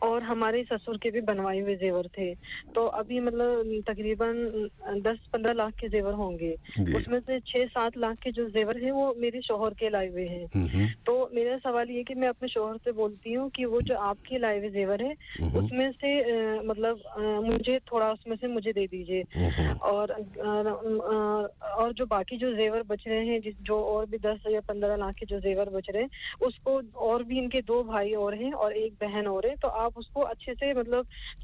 اور ہمارے سسر کے بھی بنوائے ہوئے زیور تھے. تو ابھی مطلب تقریباً 10-15 لاکھ کے زیور ہوں گے. اس میں سے 6-7 لاکھ کے جو زیور ہیں وہ میرے شوہر کے لائے ہوئے ہیں. تو میرا سوال یہ کہ میں اپنے شوہر سے بولتی ہوں کہ وہ جو آپ کے لائے ہوئے زیور ہے اس میں سے مطلب مجھے تھوڑا اس میں سے مجھے دے دیجیے. اور جو باقی جو زیور بچ رہے ہیں جو اور بھی 10 یا 15 لاکھ کے جو زیور بچ رہے ہیں اس کو اور بھی ان کے 2 بھائی اور ہیں اور ایک بہن اور ہے. تو آپ اس کو اچھے سے مطلب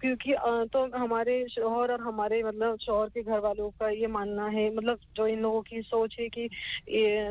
کیونکہ تو ہمارے شوہر اور ہمارے مطلب شوہر کے گھر والوں کا یہ ماننا ہے, مطلب جو ان لوگوں کی سوچ ہے کہ یہ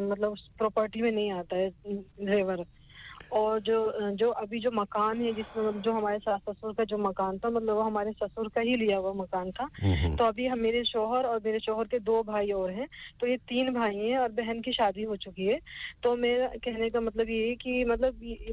مطلب پراپرٹی میں نہیں آتا ہے زیور. اور جو ابھی جو مکان ہے جس میں جو ہمارے ساس سسر کا جو مکان تھا مطلب وہ ہمارے سسر کا ہی لیا ہوا مکان تھا. تو ابھی ہم میرے شوہر اور میرے شوہر کے 2 بھائی اور ہیں, تو یہ 3 بھائی ہیں اور بہن کی شادی ہو چکی ہے. تو میرا کہنے کا مطلب یہ ہے کہ مطلب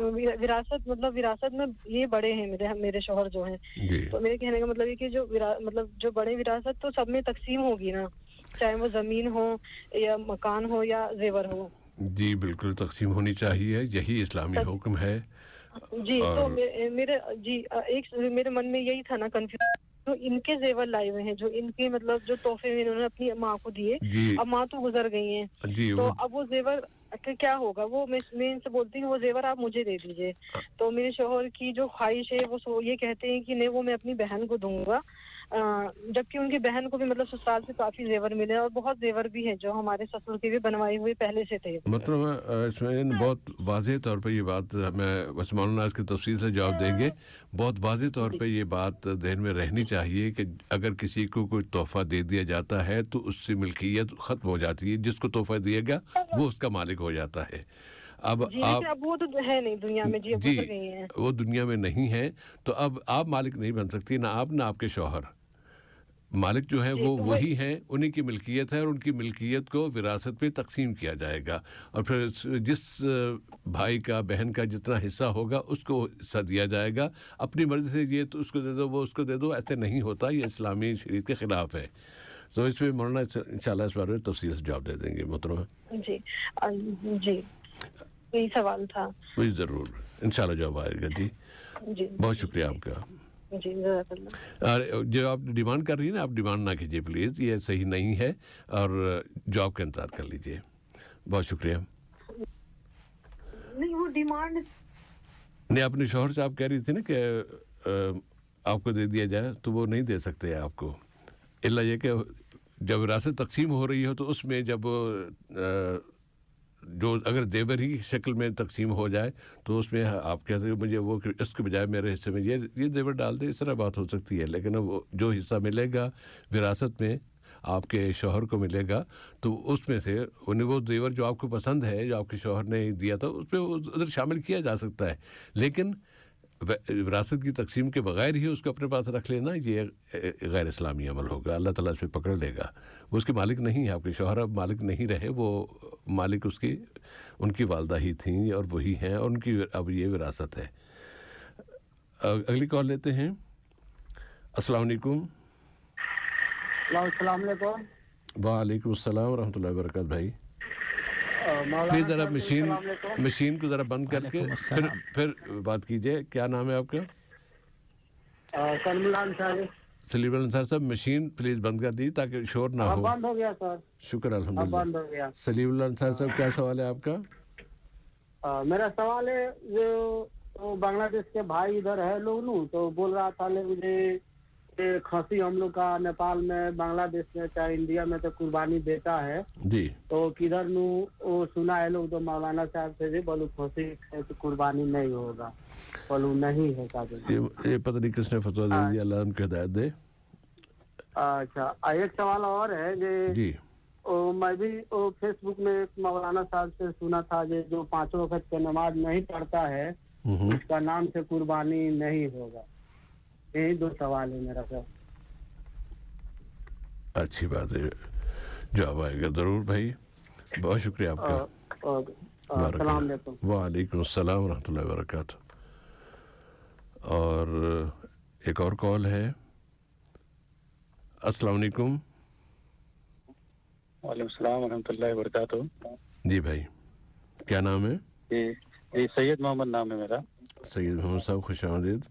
وراثت میں یہ بڑے ہیں میرے شوہر جو ہیں. تو میرے کہنے کا مطلب یہ کہ جو بڑے وراثت تو سب میں تقسیم ہوگی نا, چاہے وہ زمین ہو یا مکان ہو یا زیور ہو. جی بالکل تقسیم ہونی چاہیے, یہی اسلامی حکم ہے. جی تو میرے من میں یہی تھا نا کنفیوژن, جو ان کے زیور لائے ہوئے ہیں, جو ان کے مطلب جو تحفے میں انہوں نے اپنی ماں کو دیے, اب ماں تو گزر گئی ہیں, تو اب وہ زیور کیا ہوگا, وہ میں ان سے بولتی ہوں وہ زیور آپ مجھے دے دیجیے. تو میرے شوہر کی جو خواہش ہے وہ یہ کہتے ہیں کہ نہیں وہ میں اپنی بہن کو دوں گا, جبکہ ان کی بہن کو بھی مطلب سسرال سے کافی زیور ملے اور بہت زیور بھی ہیں جو ہمارے سسر کے بھی بنوائے ہوئے پہلے سے تھے. مطلب اس میں بہت واضح طور پہ یہ بات ہمیں بس مولانا اس کی تفصیل سے جواب دیں گے. بہت واضح طور پہ یہ بات ذہن میں رہنی چاہیے کہ اگر کسی کو کوئی تحفہ دے دیا جاتا ہے تو اس سے ملکیت ختم ہو جاتی ہے, جس کو تحفہ دیا گیا وہ اس کا مالک ہو جاتا ہے. اب اب وہ تو ہے نہیں دنیا میں, وہ دنیا میں نہیں ہے, تو اب آپ مالک نہیں بن سکتی, نہ آپ نہ آپ کے شوہر. مالک جو ہے وہ وہی ہیں, انہی کی ملکیت ہے, اور ان کی ملکیت کو وراثت پہ تقسیم کیا جائے گا. اور پھر جس بھائی کا بہن کا جتنا حصہ ہوگا اس کو حصہ دیا جائے گا. اپنی مرضی سے یہ تو اس کو دے دو وہ اس کو دے دو, ایسے نہیں ہوتا, یہ اسلامی شریعت کے خلاف ہے. تو اس پہ مولانا انشاءاللہ اس بارے میں تفصیل سے جواب دے دیں گے محترمہ. جی یہی سوال تھا. جی ضرور انشاءاللہ جواب آئے گا. جی بہت شکریہ آپ کا. جی جزاک اللہ. جو آپ ڈیمانڈ کر رہی ہیں نا, آپ ڈیمانڈ نہ کیجیے پلیز, یہ صحیح نہیں ہے, اور جواب کا انتظار کر لیجیے. بہت شکریہ. نہیں وہ ڈیمانڈ نہیں, اپنے شوہر سے آپ کہہ رہی تھی نا کہ آپ کو دے دیا جائے, تو وہ نہیں دے سکتے آپ کو, الا یہ کہ جب وراثت تقسیم ہو رہی ہو تو اس میں جب جو اگر زیور ہی شکل میں تقسیم ہو جائے تو اس میں آپ کہتے ہیں مجھے وہ اس کے بجائے میرے حصے میں یہ زیور ڈال دے, اس طرح بات ہو سکتی ہے. لیکن وہ جو حصہ ملے گا وراثت میں آپ کے شوہر کو ملے گا, تو اس میں سے انہیں وہ زیور جو آپ کو پسند ہے, جو آپ کے شوہر نے دیا تھا, اس پہ ادھر شامل کیا جا سکتا ہے. لیکن وراثت کی تقسیم کے بغیر ہی اس کو اپنے پاس رکھ لینا, یہ غیر اسلامی عمل ہوگا. اللہ تعالیٰ اس پہ پکڑ لے گا. وہ اس کے مالک نہیں ہے, آپ کے شوہر اب مالک نہیں رہے, وہ مالک ان کی والدہ ہی تھیں اور وہی ہیں, اور ان کی اب یہ وراثت ہے. اگلی کال لیتے ہیں. السلام علیکم. السلام علیکم. وعلیکم السلام ورحمۃ اللہ وبرکاتہ. بھائی پلیز ذرا مشین کو ذرا بند کر کے پھر بات کیجیے. کیا نام ہے آپ کا؟ سلیم انصار صاحب, مشین پلیز بند کر دی تاکہ شور نہ ہو. بند ہو گیا سر. شکر الحمدللہ. سلیم اللہ انصار صاحب, کیا سوال ہے آپ کا؟ میرا سوال ہے, جو بنگلہ دیش کے بھائی ادھر ہے لوگ نو, تو بول رہا تھا مجھے کھانسی ہم لوگ کا نیپال میں, بنگلہ دیش میں, چاہے انڈیا میں تو قربانی دیتا ہے. جی تو کدھر نو وہ سنا ہے لوگ, تو مولانا صاحب سے بھی بولو کھانسی تو قربانی نہیں ہوگا, بولو نہیں ہے. یہ پتہ نہیں کس نے فتویٰ دے دیا, اللہ ان کو ہدایت دے. اچھا, ایک سوال اور ہے جی. میں بھی فیس بک میں ایک مولانا صاحب سے سنا تھا جو 5 وقت کی نماز نہیں پڑھتا ہے اس کا نام سے قربانی نہیں ہوگا. یہی 2 سوال ہے میرا سر. اچھی بات ہے, جواب آئے گا ضرور بھائی. بہت شکریہ آپ کا. السلام علیکم. وعلیکم السلام ورحمۃ اللہ وبرکاتہ. اور ایک اور کال ہے. السلام علیکم. وعلیکم السلام ورحمۃ اللہ وبرکاتہ. جی بھائی کیا نام ہے؟ جی سید محمد نام ہے میرا. سید محمد صاحب خوش آمدید.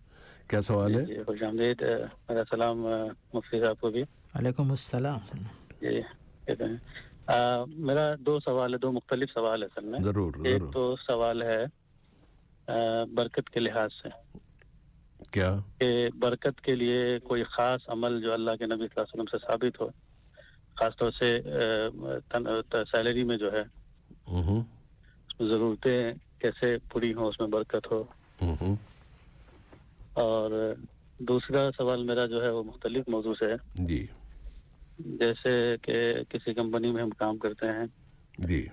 کیا سوال ہے؟ جی خوش آمدید. میرا سلام مفتی صاحب کو بھی. وعلیکم السلام. جی کہتے ہیں میرا 2 سوال ہے, 2 مختلف سوال ہے سر میں. ضرور. ایک تو سوال ہے برکت کے لحاظ سے, کیا کہ برکت کے لیے کوئی خاص عمل جو اللہ کے نبی صلی اللہ علیہ وسلم سے ثابت ہو, خاص طور سے سیلری میں جو ہے ضرورتیں کیسے پوری ہوں, اس میں برکت ہو. اور دوسرا سوال میرا جو ہے وہ مختلف موضوع سے ہے. جی. جیسے کہ کسی کمپنی میں ہم کام کرتے ہیں جی,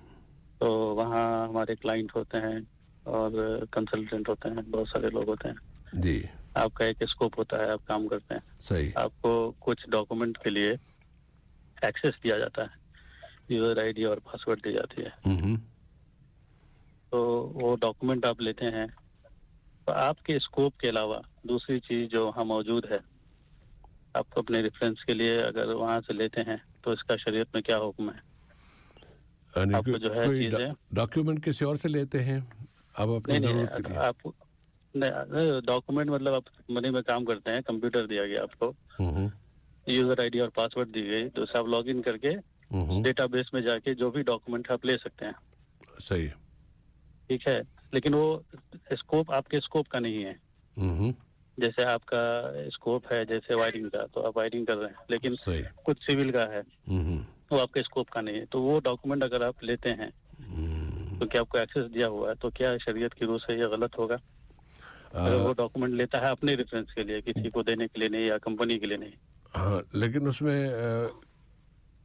تو وہاں ہمارے کلائنٹ ہوتے ہیں اور کنسلٹنٹ ہوتے ہیں, بہت سارے لوگ ہوتے ہیں. جی. آپ کا ایک اسکوپ ہوتا ہے, آپ کام کرتے ہیں. صحیح. آپ کو کچھ ڈاکومنٹ کے لیے ایکسیس دیا جاتا ہے, یوزر آئی ڈی اور پاسورڈ دی جاتی ہے. تو وہ ڈاکومنٹ آپ لیتے ہیں, تو آپ کے اسکوپ کے علاوہ دوسری چیز جو وہاں موجود ہے, آپ کو اپنے ریفرنس کے لیے اگر وہاں سے لیتے ہیں تو اس کا شریعت میں کیا حکم ہے؟ آپ کو جو ہے چیزیں ڈاکیومنٹ کسی اور سے لیتے ہیں آپ اپنی ضرورت کے لیے؟ آپ ڈاکومنٹ مطلب آپ کمپنی میں کام کرتے ہیں, کمپیوٹر دیا گیا آپ کو, یوزر آئی ڈی اور پاسورڈ دی گئی, تو اسے آپ لاگ ان کر کے ڈیٹا بیس میں جا کے جو بھی ڈاکومنٹ آپ لے سکتے ہیں. صحیح. ٹھیک ہے, لیکن وہ اسکوپ آپ کے اسکوپ کا نہیں ہے. جیسے آپ کا اسکوپ ہے جیسے وائرنگ کا, تو آپ وائرنگ کر رہے ہیں, لیکن کچھ سول کا ہے, وہ آپ کے اسکوپ کا نہیں ہے. تو وہ ڈاکومنٹ اگر آپ لیتے ہیں تو کیا آپ کو ایکسیس دیا ہوا ہے, تو کیا شریعت کی روح سے یہ غلط ہوگا؟ اگر وہ ڈاکومنٹ لیتا ہے اپنے ریفرنس کے لیے, کسی کو دینے کے لیے نہیں یا کمپنی کے لیے نہیں. ہاں, لیکن اس میں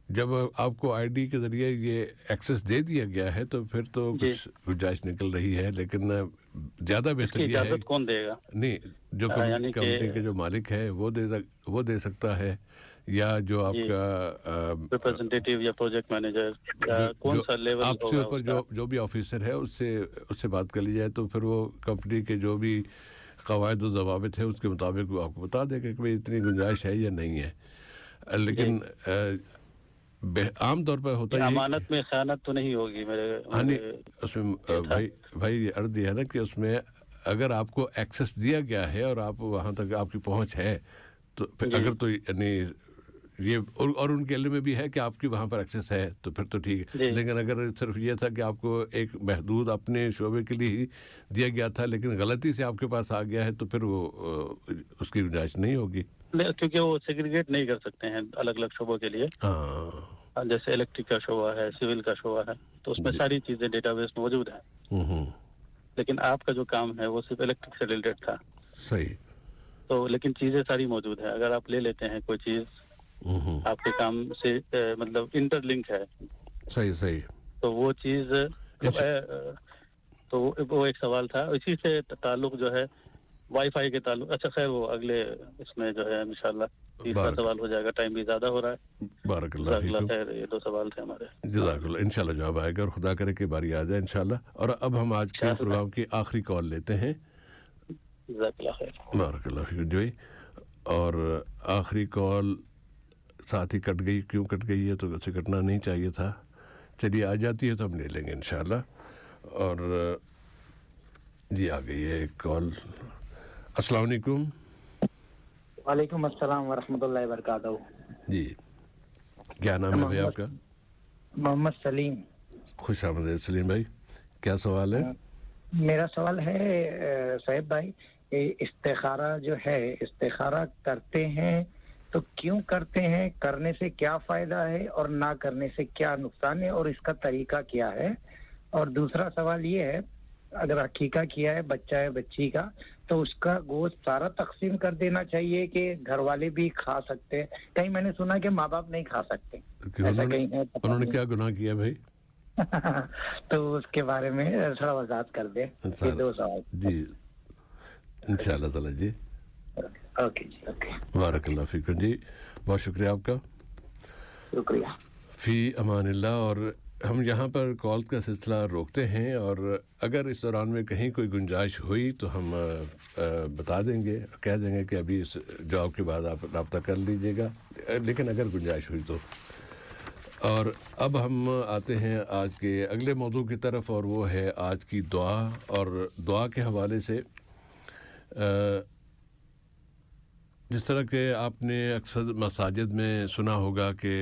جب آپ کو آئی ڈی کے ذریعے یہ ایکسیس دے دیا گیا ہے تو پھر تو کچھ گنجائش نکل رہی ہے, لیکن زیادہ بہتر یہ ہے کون دے گا؟ نہیں, جو کمپنی کے جو مالک ہے وہ دے سکتا ہے, یا جو آپ کا ریپرزنٹیٹیو یا پروجیکٹ مینیجر یا کون سا لیول آپ سے اوپر جو بھی آفیسر ہے اس سے بات کر لی جائے, تو پھر وہ کمپنی کے جو بھی قواعد و ضوابط ہیں اس کے مطابق وہ آپ کو بتا دے گا کہ بھائی اتنی گنجائش ہے یا نہیں ہے. لیکن عام طور پر ہوتا ہے امانت میں خیانت تو نہیں ہوگی میرے اس میں بھائی یہ عرض یہ ہے نا کہ اس میں اگر آپ کو ایکسیس دیا گیا ہے اور آپ وہاں تک آپ کی پہنچ ہے, تو پھر اگر تو یعنی یہ اور ان کے علم میں بھی ہے کہ آپ کی وہاں پر ایکسیس ہے تو پھر تو ٹھیک ہے. لیکن اگر صرف یہ تھا کہ آپ کو ایک محدود اپنے شعبے کے لیے ہی دیا گیا تھا, لیکن غلطی سے آپ کے پاس آ گیا ہے, تو پھر وہ اس کی گنجائش نہیں ہوگی, کیونکہ وہ سیگریگیٹ نہیں کر سکتے ہیں الگ الگ شعبوں کے لیے. جیسے الیکٹرک کا شعبہ ہے, سول کا شعبہ ہے, تو اس میں ساری چیزیں ڈیٹا بیس میں موجود ہیں. لیکن آپ کا جو کام ہے وہ صرف الیکٹرک سے ریلیٹڈ تھا. صحیح. تو لیکن چیزیں ساری موجود ہیں. اگر آپ لے لیتے ہیں کوئی چیز آپ کے کام سے مطلب انٹر لنک ہے, صحیح, تو وہ چیز تو وہ ایک سوال تھا. اسی سے تعلق جو ہے وائی فائی کے تعلق, اچھا خیر وہ اگلے اس میں جو ہے انشاءاللہ تیسرا سوال ہو جائے گا, ٹائم بھی زیادہ ہو رہا ہے. بارک اللہ فیکم. خیر, یہ 2 سوال تھے ہمارے. جزاک اللہ. انشاءاللہ جواب آئے گا اور خدا کرے کہ باری آ جائے انشاءاللہ. اور اب ہم آج کے پروگرام کی آخری کال لیتے ہیں. جزاک اللہ خیر. بارک اللہ فیکم جی. اور آخری کال ساتھ ہی کٹ گئی. کیوں کٹ گئی ہے؟ تو اسے کٹنا نہیں چاہیے تھا. چلیے آ جاتی ہے تو ہم لے لیں گے انشاءاللہ. اور جی آ گئی ہے ایک کال. السلام علیکم. وعلیکم السلام ورحمۃ اللہ وبرکاتہ. جی کیا نام ہے بھائی آپ کا؟ محمد سلیم. خوش آمدید سلیم بھائی. کیا سوال ہے؟ میرا سوال ہے صاحب بھائی, استخارہ جو ہے, استخارہ کرتے ہیں تو کیوں کرتے ہیں, کرنے سے کیا فائدہ ہے اور نہ کرنے سے کیا نقصان ہے, اور اس کا طریقہ کیا ہے؟ اور دوسرا سوال یہ ہے, اگر عقیقہ کیا ہے بچہ ہے بچی کا, تو اس کا گوشت سارا تقسیم کر دینا چاہیے کہ گھر والے بھی کھا سکتے ہیں؟ کہیں میں نے سنا کہ ماں باپ نہیں کھا سکتے. انہوں نے کیا گناہ کیا بھائی؟ تو اس کے بارے میں تھوڑا وضاحت کر دیں. 2 سوال. جی انشاءاللہ تعالی جی. اوکے جی. اوکے, بارک اللہ فیکم جی. بہت شکریہ آپ کا. شکریہ. فی امان اللہ. اور ہم یہاں پر کال کا سلسلہ روکتے ہیں, اور اگر اس دوران میں کہیں کوئی گنجائش ہوئی تو ہم بتا دیں گے, کہہ دیں گے کہ ابھی اس جواب کے بعد آپ رابطہ کر لیجیے گا, لیکن اگر گنجائش ہوئی تو اور اب ہم آتے ہیں آج کے اگلے موضوع کی طرف، اور وہ ہے آج کی دعا. اور دعا کے حوالے سے جس طرح کہ آپ نے اکثر مساجد میں سنا ہوگا کہ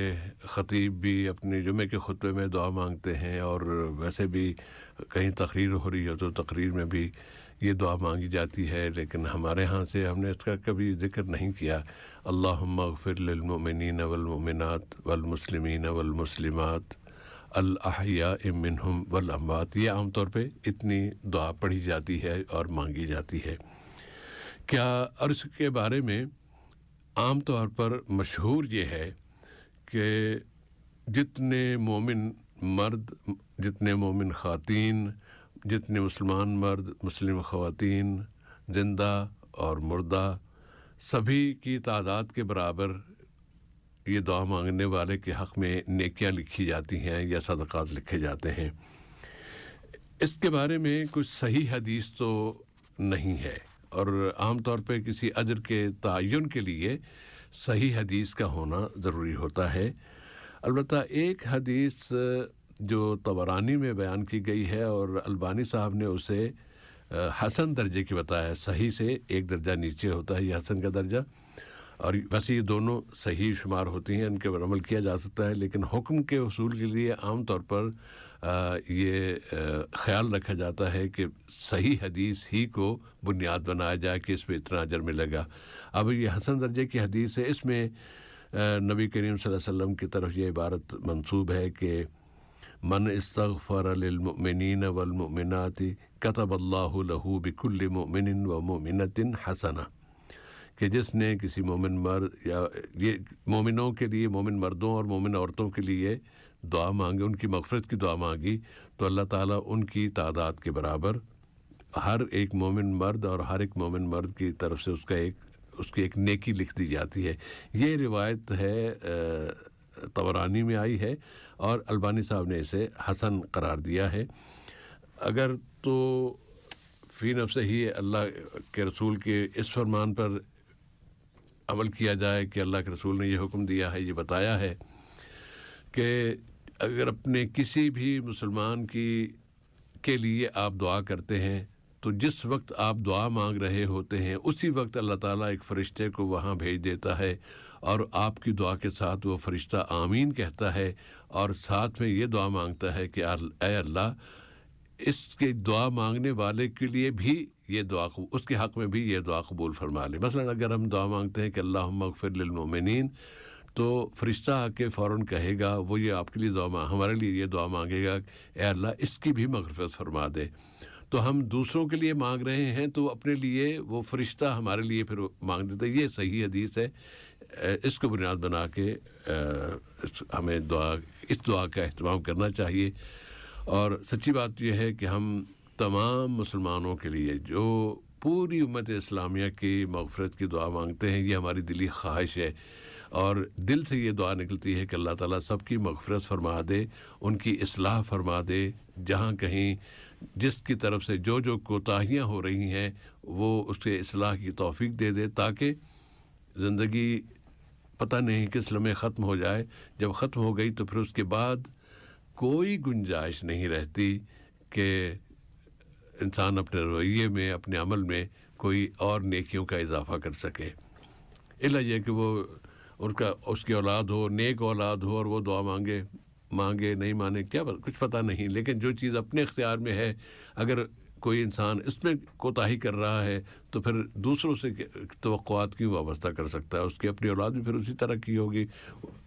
خطیب بھی اپنے جمعے کے خطبے میں دعا مانگتے ہیں، اور ویسے بھی کہیں تقریر ہو رہی ہو تو تقریر میں بھی یہ دعا مانگی جاتی ہے، لیکن ہمارے ہاں سے ہم نے اس کا کبھی ذکر نہیں کیا. اللہم اغفر للمؤمنین والمؤمنات والمسلمین والمسلمات الاحیاء منہم والاموات. یہ عام طور پہ اتنی دعا پڑھی جاتی ہے اور مانگی جاتی ہے. کیا اور اس کے بارے میں عام طور پر مشہور یہ ہے کہ جتنے مومن مرد، جتنے مومن خواتین، جتنے مسلمان مرد، مسلم خواتین، زندہ اور مردہ، سبھی کی تعداد کے برابر یہ دعا مانگنے والے کے حق میں نیکیاں لکھی جاتی ہیں یا صدقات لکھے جاتے ہیں. اس کے بارے میں کچھ صحیح حدیث تو نہیں ہے، اور عام طور پہ کسی اجر کے تعین کے لیے صحیح حدیث کا ہونا ضروری ہوتا ہے. البتہ ایک حدیث جو طبرانی میں بیان کی گئی ہے اور البانی صاحب نے اسے حسن درجے کی بتایا ہے، صحیح سے ایک درجہ نیچے ہوتا ہے یہ حسن کا درجہ، اور ویسے یہ دونوں صحیح شمار ہوتی ہیں، ان کے پر عمل کیا جا سکتا ہے. لیکن حکم کے حصول کے لیے عام طور پر یہ خیال رکھا جاتا ہے کہ صحیح حدیث ہی کو بنیاد بنایا جائے کہ اس میں اتنا اجر ملے گا. اب یہ حسن درجے کی حدیث ہے، اس میں نبی کریم صلی اللہ علیہ وسلم کی طرف یہ عبارت منسوب ہے کہ من استغفر للمؤمنین والمؤمنات کتب اللہ لہ بکل مؤمن ومؤمنۃ حسنہ، کہ جس نے کسی مومن مرد یا یہ مومنوں کے لیے، مومن مردوں اور مومن عورتوں کے لیے دعا مانگی، ان کی مغفرت کی دعا مانگی، تو اللہ تعالیٰ ان کی تعداد کے برابر ہر ایک مومن مرد اور ہر ایک مومن مرد کی طرف سے اس کی ایک نیکی لکھ دی جاتی ہے. یہ روایت ہے طبرانی میں آئی ہے، اور البانی صاحب نے اسے حسن قرار دیا ہے. اگر تو فی نفسہ ہی اللہ کے رسول کے اس فرمان پر عمل کیا جائے کہ اللہ کے رسول نے یہ حکم دیا ہے، یہ بتایا ہے کہ اگر اپنے کسی بھی مسلمان کے لیے آپ دعا کرتے ہیں تو جس وقت آپ دعا مانگ رہے ہوتے ہیں اسی وقت اللہ تعالیٰ ایک فرشتے کو وہاں بھیج دیتا ہے، اور آپ کی دعا کے ساتھ وہ فرشتہ آمین کہتا ہے، اور ساتھ میں یہ دعا مانگتا ہے کہ اے اللہ اس کے دعا مانگنے والے کے لیے بھی یہ دعا، اس کے حق میں بھی یہ دعا قبول فرما لے. مثلا اگر ہم دعا مانگتے ہیں کہ اللہم اغفر للمؤمنین، تو فرشتہ آ کے فوراً کہے گا، وہ یہ آپ کے لیے ہمارے لیے یہ دعا مانگے گا، اے اللہ اس کی بھی مغفرت فرما دے. تو ہم دوسروں کے لیے مانگ رہے ہیں تو اپنے لیے وہ فرشتہ ہمارے لیے پھر مانگ دیتا ہے. یہ صحیح حدیث ہے، اس کو بنیاد بنا کے ہمیں اس دعا کا اہتمام کرنا چاہیے. اور سچی بات یہ ہے کہ ہم تمام مسلمانوں کے لیے جو پوری امت اسلامیہ کی مغفرت کی دعا مانگتے ہیں، یہ ہماری دلی خواہش ہے، اور دل سے یہ دعا نکلتی ہے کہ اللہ تعالیٰ سب کی مغفرت فرما دے، ان کی اصلاح فرما دے، جہاں کہیں جس کی طرف سے جو کوتاہیاں ہو رہی ہیں وہ اس کے اصلاح کی توفیق دے دے، تاکہ زندگی پتہ نہیں کس لمحے ختم ہو جائے. جب ختم ہو گئی تو پھر اس کے بعد کوئی گنجائش نہیں رہتی کہ انسان اپنے رویے میں، اپنے عمل میں کوئی اور نیکیوں کا اضافہ کر سکے. الا یہ کہ وہ اس کی اولاد ہو، نیک اولاد ہو، اور وہ دعا مانگے نہیں مانے، کیا کچھ پتہ نہیں. لیکن جو چیز اپنے اختیار میں ہے، اگر کوئی انسان اس میں کوتاہی کر رہا ہے تو پھر دوسروں سے توقعات کیوں وابستہ کر سکتا ہے؟ اس کی اپنی اولاد بھی پھر اسی طرح کی ہوگی.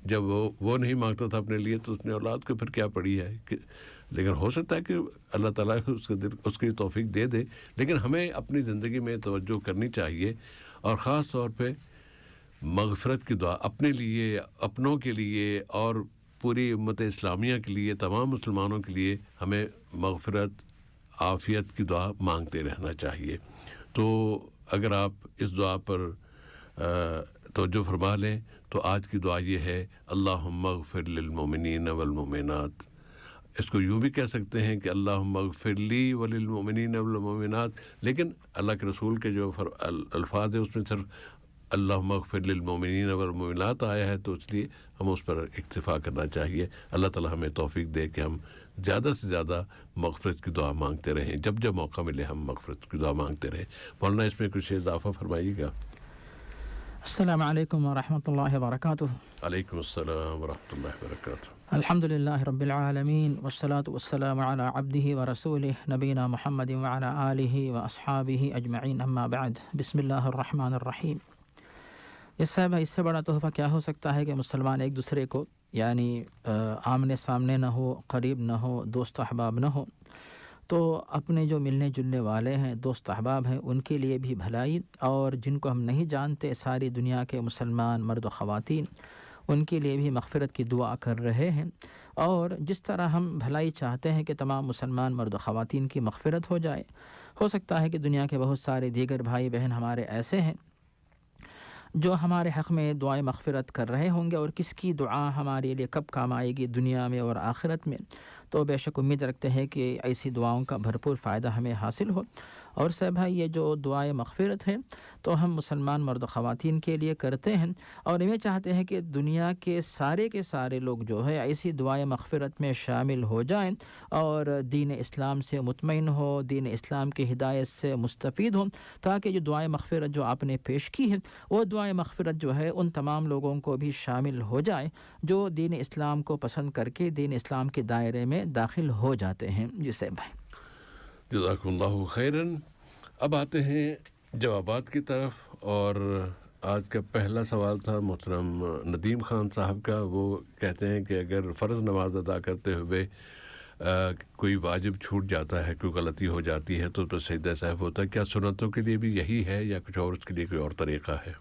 جب وہ نہیں مانگتا تھا اپنے لیے تو اس نے اولاد کو پھر کیا پڑی ہے. لیکن ہو سکتا ہے کہ اللہ تعالیٰ اس کی توفیق دے دے. لیکن ہمیں اپنی زندگی میں توجہ کرنی چاہیے، اور خاص طور پہ مغفرت کی دعا اپنے لیے، اپنوں کے لیے، اور پوری امت اسلامیہ کے لیے، تمام مسلمانوں کے لیے ہمیں مغفرت، عافیت کی دعا مانگتے رہنا چاہیے. تو اگر آپ اس دعا پر توجہ فرما لیں تو آج کی دعا یہ ہے، اللہم اغفر للمؤمنین والمؤمنات. اس کو یوں بھی کہہ سکتے ہیں کہ اللہم اغفر لی وللمؤمنین والمؤمنات، لیکن اللہ کے رسول کے جو الفاظ ہیں اس میں صرف اللہم اغفر للمؤمنین والمؤمنات آیا ہے تو اس لیے ہم اس پر اکتفا کرنا چاہیے. اللہ تعالیٰ ہمیں توفیق دے کہ ہم زیادہ سے زیادہ مغفرت کی دعا مانگتے رہیں, جب جب موقع ملے ہم مغفرت کی دعا مانگتے رہیں. مولانا اس میں کچھ اضافہ فرمائیے گا. السلام علیکم ورحمۃ اللہ وبرکاتہ. علیکم السلام ورحمۃ اللہ وبرکاتہ. الحمد للہ رب العالمین والصلاة والسلام علی عبدہ ورسولہ نبینا محمد وعلی آلہ واصحابہ اجمعین, اما بعد. بسم اللہ الرحمن الرحیم. اس صاحب اس سے بڑا تحفہ کیا ہو سکتا ہے کہ مسلمان ایک دوسرے کو یعنی آمنے سامنے نہ ہو, قریب نہ ہو, دوست احباب نہ ہو, تو اپنے جو ملنے جلنے والے ہیں, دوست احباب ہیں, ان کے لیے بھی بھلائی, اور جن کو ہم نہیں جانتے ساری دنیا کے مسلمان مرد و خواتین, ان کے لیے بھی مغفرت کی دعا کر رہے ہیں. اور جس طرح ہم بھلائی چاہتے ہیں کہ تمام مسلمان مرد و خواتین کی مغفرت ہو جائے, ہو سکتا ہے کہ دنیا کے بہت سارے دیگر بھائی بہن ہمارے ایسے ہیں جو ہمارے حق میں دعائیں مغفرت کر رہے ہوں گے, اور کس کی دعا ہمارے لیے کب کام آئے گی دنیا میں اور آخرت میں. تو بے شک امید رکھتے ہیں کہ ایسی دعاؤں کا بھرپور فائدہ ہمیں حاصل ہو. اور صاحب بھائی یہ جو دعائیں مغفرت ہے تو ہم مسلمان مرد و خواتین کے لیے کرتے ہیں, اور یہ چاہتے ہیں کہ دنیا کے سارے لوگ جو ہے ایسی دعائیں مغفرت میں شامل ہو جائیں اور دین اسلام سے مطمئن ہو, دین اسلام کی ہدایت سے مستفید ہوں, تاکہ جو دعائیں مغفرت جو آپ نے پیش کی ہے وہ دعائیں مغفرت جو ہے ان تمام لوگوں کو بھی شامل ہو جائے جو دین اسلام کو پسند کر کے دین اسلام کے دائرے میں داخل ہو جاتے ہیں. جی صاحب بھائی جزاکم اللہ خیراً. اب آتے ہیں جوابات کی طرف, اور آج کا پہلا سوال تھا محترم ندیم خان صاحب کا. وہ کہتے ہیں کہ اگر فرض نماز ادا کرتے ہوئے کوئی واجب چھوٹ جاتا ہے, کوئی غلطی ہو جاتی ہے, تو اس پر سجدہ سہو ہوتا ہے. کیا سنتوں کے لیے بھی یہی ہے یا کچھ اور اس کے لیے کوئی اور طریقہ ہے؟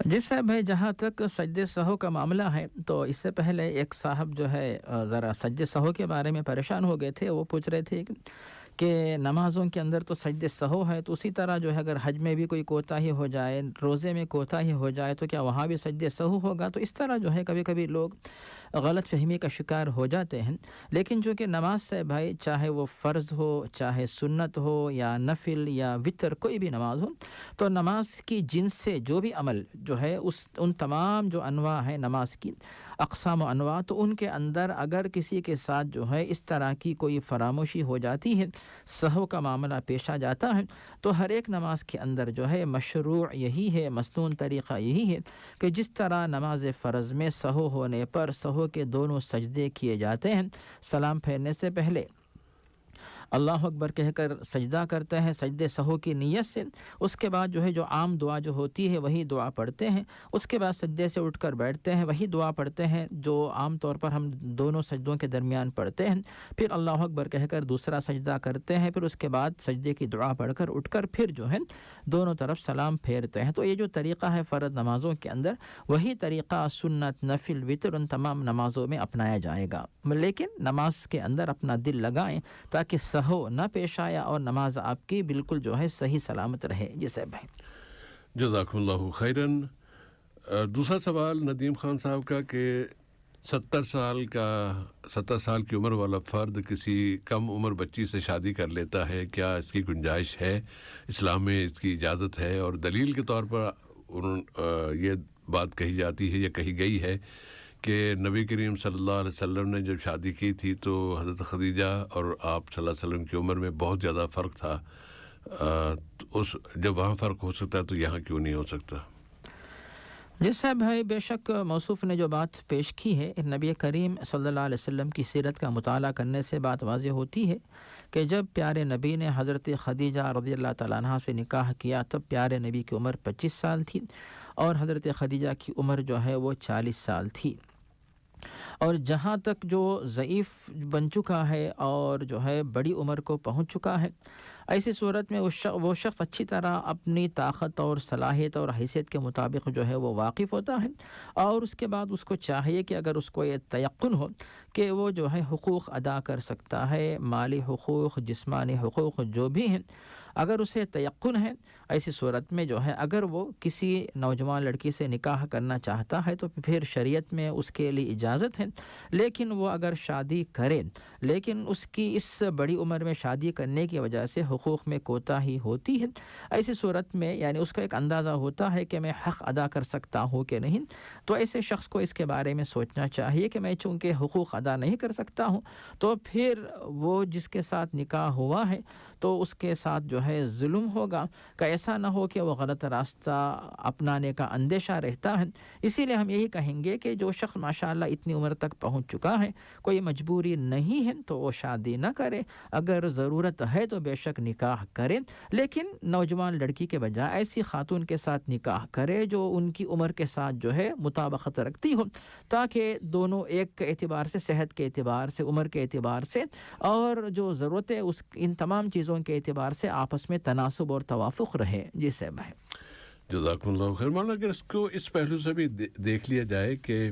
جی صاحب بھائی, جہاں تک سجدے سہو کا معاملہ ہے تو اس سے پہلے ایک صاحب جو ہے ذرا سجدے سہو کے بارے میں پریشان ہو گئے تھے. وہ پوچھ رہے تھے کہ نمازوں کے اندر تو سجدے سہو ہے, تو اسی طرح جو ہے اگر حج میں بھی کوئی کوتاہی ہو جائے, روزے میں کوتاہی ہو جائے, تو کیا وہاں بھی سجدے سہو ہوگا؟ تو اس طرح جو ہے کبھی کبھی لوگ غلط فہمی کا شکار ہو جاتے ہیں. لیکن جو کہ نماز سے بھائی, چاہے وہ فرض ہو, چاہے سنت ہو, یا نفل یا وتر, کوئی بھی نماز ہو, تو نماز کی جنس سے جو بھی عمل جو ہے ان تمام جو انواع ہیں نماز کی, اقسام و انواع, تو ان کے اندر اگر کسی کے ساتھ جو ہے اس طرح کی کوئی فراموشی ہو جاتی ہے, سہو کا معاملہ پیش آ جاتا ہے, تو ہر ایک نماز کے اندر جو ہے مشروع یہی ہے, مسنون طریقہ یہی ہے کہ جس طرح نماز فرض میں سہو ہونے پر سہو کے دونوں سجدے کیے جاتے ہیں, سلام پھیرنے سے پہلے اللہ اکبر کہہ کر سجدہ کرتے ہیں سجدے سہو کی نیت سے, اس کے بعد جو ہے جو عام دعا جو ہوتی ہے وہی دعا پڑھتے ہیں, اس کے بعد سجدے سے اٹھ کر بیٹھتے ہیں, وہی دعا پڑھتے ہیں جو عام طور پر ہم دونوں سجدوں کے درمیان پڑھتے ہیں, پھر اللہ اکبر کہہ کر دوسرا سجدہ کرتے ہیں, پھر اس کے بعد سجدے کی دعا پڑھ کر اٹھ کر پھر جو ہے دونوں طرف سلام پھیرتے ہیں. تو یہ جو طریقہ ہے فرض نمازوں کے اندر, وہی طریقہ سنت, نفل, وتر ان تمام نمازوں میں اپنایا جائے گا. لیکن نماز کے اندر اپنا دل لگائیں تاکہ سہو نہ پیش آیا اور نماز آپ کی بالکل جو ہے صحیح سلامت رہے. جی صاحب بھائی جزاکم اللہ خیراً. دوسرا سوال ندیم خان صاحب کا کہ 70 سال کی عمر والا فرد کسی کم عمر بچی سے شادی کر لیتا ہے, کیا اس کی گنجائش ہے؟ اسلام میں اس کی اجازت ہے؟ اور دلیل کے طور پر یہ بات کہی جاتی ہے یا کہی گئی ہے کہ نبی کریم صلی اللہ علیہ وسلم نے جب شادی کی تھی تو حضرت خدیجہ اور آپ صلی اللہ علیہ وسلم کی عمر میں بہت زیادہ فرق تھا. جب وہاں فرق ہو سکتا ہے تو یہاں کیوں نہیں ہو سکتا؟ جی صاحب بھائی, بے شک موصوف نے جو بات پیش کی ہے, نبی کریم صلی اللہ علیہ وسلم کی سیرت کا مطالعہ کرنے سے بات واضح ہوتی ہے کہ جب پیارے نبی نے حضرت خدیجہ رضی اللہ تعالیٰ عنہا سے نکاح کیا تب پیارے نبی کی عمر 25 سال تھی اور حضرت خدیجہ کی عمر جو ہے وہ 40 سال تھی. اور جہاں تک جو ضعیف بن چکا ہے اور جو ہے بڑی عمر کو پہنچ چکا ہے, ایسی صورت میں وہ شخص اچھی طرح اپنی طاقت اور صلاحیت اور حیثیت کے مطابق جو ہے وہ واقف ہوتا ہے, اور اس کے بعد اس کو چاہیے کہ اگر اس کو یہ تیقن ہو کہ وہ جو ہے حقوق ادا کر سکتا ہے, مالی حقوق, جسمانی حقوق جو بھی ہیں, اگر اسے تیقن ہے ایسی صورت میں جو ہے اگر وہ کسی نوجوان لڑکی سے نکاح کرنا چاہتا ہے تو پھر شریعت میں اس کے لیے اجازت ہے، لیکن وہ اگر شادی کرے لیکن اس کی اس بڑی عمر میں شادی کرنے کی وجہ سے حقوق میں کوتاہی ہوتی ہے، ایسی صورت میں یعنی اس کا ایک اندازہ ہوتا ہے کہ میں حق ادا کر سکتا ہوں کہ نہیں، تو ایسے شخص کو اس کے بارے میں سوچنا چاہیے کہ میں چونکہ حقوق ادا نہیں کر سکتا ہوں تو پھر وہ جس کے ساتھ نکاح ہوا ہے تو اس کے ساتھ جو ہے ظلم ہوگا، کہ ایسا نہ ہو کہ وہ غلط راستہ اپنانے کا اندیشہ رہتا ہے۔ اسی لیے ہم یہی کہیں گے کہ جو شخص ماشاءاللہ اتنی عمر تک پہنچ چکا ہے، کوئی مجبوری نہیں ہے تو وہ شادی نہ کرے، اگر ضرورت ہے تو بے شک نکاح کرے، لیکن نوجوان لڑکی کے بجائے ایسی خاتون کے ساتھ نکاح کرے جو ان کی عمر کے ساتھ جو ہے مطابقت رکھتی ہو، تاکہ دونوں ایک اعتبار سے، صحت کے اعتبار سے، عمر کے اعتبار سے اور جو ضرورت ہے اس ان تمام چیزوں کے اعتبار سے آپس میں تناسب اور توافق رہے۔ جی صاحب ہے، جزاکم اللہ خیر۔ مولانا اگر اس کو اس پہلو سے بھی دیکھ لیا جائے کہ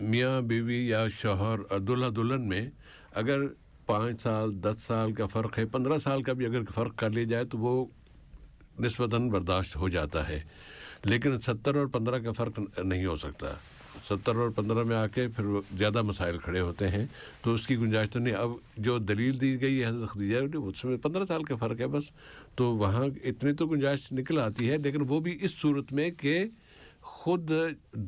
میاں بیوی یا شوہر اور دلہا دلہن میں اگر 5 سال 10 سال کا فرق ہے، 15 سال کا بھی اگر فرق کر لیا جائے تو وہ نسبتاً برداشت ہو جاتا ہے، لیکن 70 اور 15 کا فرق نہیں ہو سکتا۔ 70 اور 15 میں آ کے پھر زیادہ مسائل کھڑے ہوتے ہیں، تو اس کی گنجائش تو نہیں۔ اب جو دلیل دی گئی ہے حضرت خدیجہ اس میں 15 سال کا فرق ہے بس، تو وہاں اتنی تو گنجائش نکل آتی ہے، لیکن وہ بھی اس صورت میں کہ خود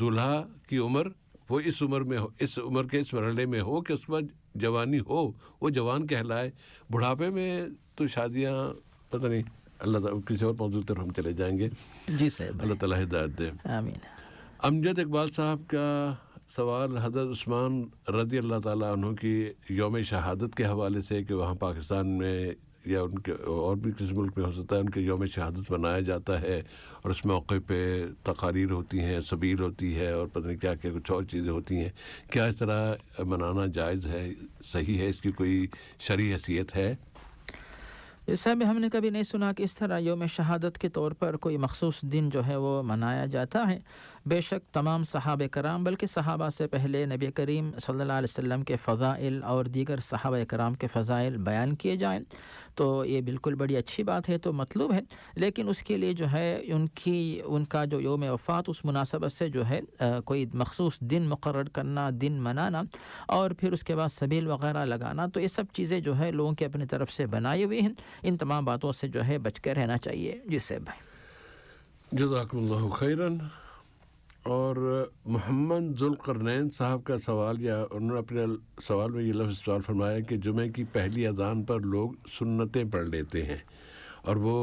دلہا کی عمر وہ اس عمر میں ہو، اس عمر کے اس مرحلے میں ہو کہ اس پر جوانی ہو، وہ جوان کہلائے۔ بڑھاپے میں تو شادیاں پتہ نہیں، اللہ تعالیٰ کسی اور موضوع پر ہم چلے جائیں گے۔ جی صاحب، اللہ تعالیٰ ہدایت دے، آمین۔ امجد اقبال صاحب کا سوال حضرت عثمان رضی اللہ تعالیٰ عنہ کی یوم شہادت کے حوالے سے کہ وہاں پاکستان میں یا ان کے اور بھی کسی ملک میں ہو سکتا ہے ان کے یوم شہادت منایا جاتا ہے، اور اس موقع پہ تقاریر ہوتی ہیں، سبیل ہوتی ہے، اور پتہ نہیں کیا کیا کچھ اور چیزیں ہوتی ہیں، کیا اس طرح منانا جائز ہے، صحیح ہے، اس کی کوئی شرعی حیثیت ہے؟ صاحب ہم نے کبھی نہیں سنا کہ اس طرح یوم شہادت کے طور پر کوئی مخصوص دن جو ہے وہ منایا جاتا ہے۔ بے شک تمام صحابہ کرام بلکہ صحابہ سے پہلے نبی کریم صلی اللہ علیہ وسلم کے فضائل اور دیگر صحابہ کرام کے فضائل بیان کیے جائیں تو یہ بالکل بڑی اچھی بات ہے، تو مطلوب ہے، لیکن اس کے لیے جو ہے ان کا جو یوم وفات اس مناسبت سے جو ہے کوئی مخصوص دن مقرر کرنا، دن منانا اور پھر اس کے بعد سبیل وغیرہ لگانا، تو یہ سب چیزیں جو ہے لوگوں کے اپنی طرف سے بنائی ہوئی ہیں، ان تمام باتوں سے جو ہے بچ کے رہنا چاہیے۔ جی صاحب بھائی، جزاکم اللہ خیراً۔ اور محمد ذوالقرنین صاحب کا سوال، یا انہوں نے اپنے سوال میں یہ لفظ سوال فرمایا کہ جمعہ کی پہلی اذان پر لوگ سنتیں پڑھ لیتے ہیں، اور وہ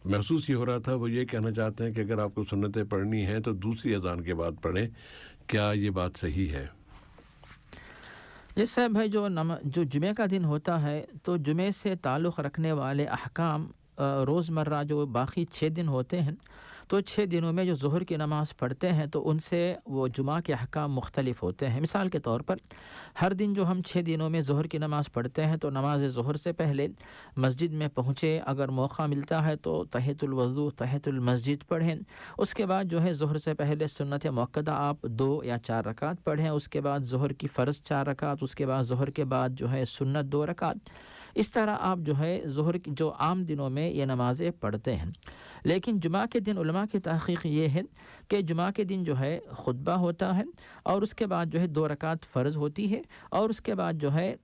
محسوس یہ ہو رہا تھا، وہ یہ کہنا چاہتے ہیں کہ اگر آپ کو سنتیں پڑھنی ہیں تو دوسری اذان کے بعد پڑھیں، کیا یہ بات صحیح ہے؟ جی صاحب بھائی، جو جمعہ کا دن ہوتا ہے تو جمعہ سے تعلق رکھنے والے احکام روزمرہ جو باقی 6 دن ہوتے ہیں، تو 6 دنوں میں جو ظہر کی نماز پڑھتے ہیں تو ان سے وہ جمعہ کے احکام مختلف ہوتے ہیں۔ مثال کے طور پر ہر دن جو ہم 6 دنوں میں ظہر کی نماز پڑھتے ہیں تو نماز ظہر سے پہلے مسجد میں پہنچے، اگر موقع ملتا ہے تو تحیۃ الوضو، تحیۃ المسجد پڑھیں، اس کے بعد جو ہے ظہر سے پہلے سنت مؤکدہ آپ 2 یا 4 رکعت پڑھیں، اس کے بعد ظہر کی فرض 4 رکعت، اس کے بعد ظہر کے بعد جو ہے سنت 2 رکعت، اس طرح آپ جو ہے ظہر کی جو عام دنوں میں یہ نمازیں پڑھتے ہیں۔ لیکن جمعہ کے دن علماء کی تحقیق یہ ہے کہ جمعہ کے دن جو ہے خطبہ ہوتا ہے، اور اس کے بعد جو ہے 2 رکعت فرض ہوتی ہے، اور اس کے بعد جو ہے